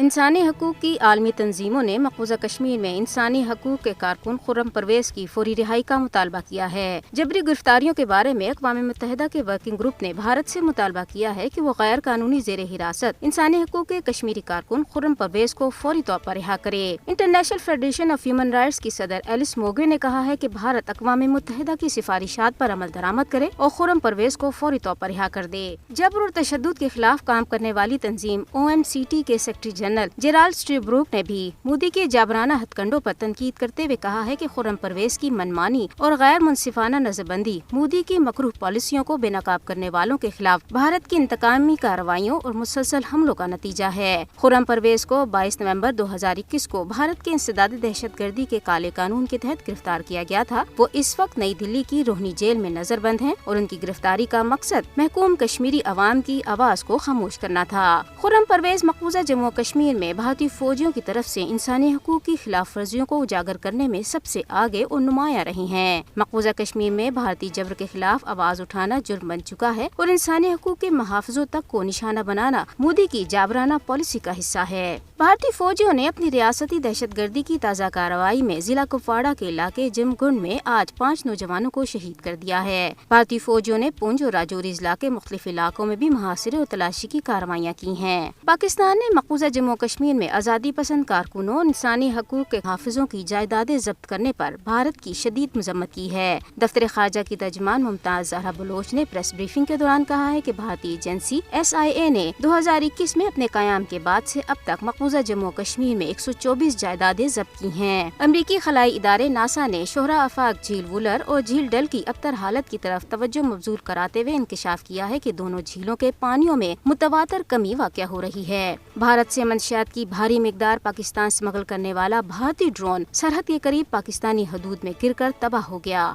انسانی حقوق کی عالمی تنظیموں نے مقبوضہ کشمیر میں انسانی حقوق کے کارکن خرم پرویز کی فوری رہائی کا مطالبہ کیا ہے۔ جبری گرفتاریوں کے بارے میں اقوام متحدہ کے ورکنگ گروپ نے بھارت سے مطالبہ کیا ہے کہ وہ غیر قانونی زیر حراست انسانی حقوق کے کشمیری کارکن خرم پرویز کو فوری طور پر رہا کرے۔ International federation of human rights کی صدر ایلس موگے نے کہا ہے کہ بھارت اقوام متحدہ کی سفارشات پر عمل درآمد کرے اور خرم پرویز کو فوری طور پر رہا کر دے۔ جبر اور تشدد کے خلاف کام کرنے والی تنظیم OMCT کے سیکرٹری جنرل جیرالڈ اسٹریبروک نے بھی مودی کے جابرانہ ہتھ کنڈوں پر تنقید کرتے ہوئے کہا ہے کہ خرم پرویز کی منمانی اور غیر منصفانہ نظر بندی مودی کی مکروہ پالیسیوں کو بے نقاب کرنے والوں کے خلاف بھارت کی انتقامی کارروائیوں اور مسلسل حملوں کا نتیجہ ہے۔ خرم پرویز کو 22 نومبر 2021 کو بھارت کے انسدادی دہشت گردی کے کالے قانون کے تحت گرفتار کیا گیا تھا۔ وہ اس وقت نئی دلی کی روہنی جیل میں نظر بند ہیں اور ان کی گرفتاری کا مقصد محکوم کشمیری عوام کی آواز کو خاموش کرنا تھا۔ خرم پرویز مقبوضہ جموں و کشمیر میں بھارتی فوجیوں کی طرف سے انسانی حقوق کی خلاف ورزیوں کو اجاگر کرنے میں سب سے آگے اور نمایاں رہی ہیں۔ مقبوضہ کشمیر میں بھارتی جبر کے خلاف آواز اٹھانا جرم بن چکا ہے اور انسانی حقوق کے محافظوں تک کو نشانہ بنانا مودی کی جابرانہ پالیسی کا حصہ ہے۔ بھارتی فوجیوں نے اپنی ریاستی دہشت گردی کی تازہ کارروائی میں ضلع کپواڑہ کے علاقے جم گنڈ میں آج 5 نوجوانوں کو شہید کر دیا ہے۔ بھارتی فوجیوں نے پونچھ اور راجوری اضلاع کے مختلف علاقوں میں بھی محاصرے اور تلاشی کی کارروائیاں کی ہیں۔ پاکستان نے مقبوضہ جموں کشمیر میں آزادی پسند کارکنوں اور انسانی حقوق کے محافظوں کی جائیدادیں ضبط کرنے پر بھارت کی شدید مذمت کی ہے۔ دفتر خارجہ کی ترجمان ممتاز زہرا بلوچ نے پریس بریفنگ کے دوران کہا ہے کہ بھارتی ایجنسی SIA نے 2021 میں اپنے قیام کے بعد سے اب تک مقبوضہ جموں کشمیر میں 124 جائیدادیں ضبط کی ہیں۔ امریکی خلائی ادارے ناسا نے شہرہ آفاق جھیل وولر اور جھیل ڈل کی ابتر حالت کی طرف توجہ مبذول کراتے ہوئے انکشاف کیا ہے کہ دونوں جھیلوں کے پانیوں میں متواتر کمی واقع ہو رہی ہے۔ بھارت سے منشیات کی بھاری مقدار پاکستان اسمگل کرنے والا بھارتی ڈرون سرحد کے قریب پاکستانی حدود میں گر کر تباہ ہو گیا۔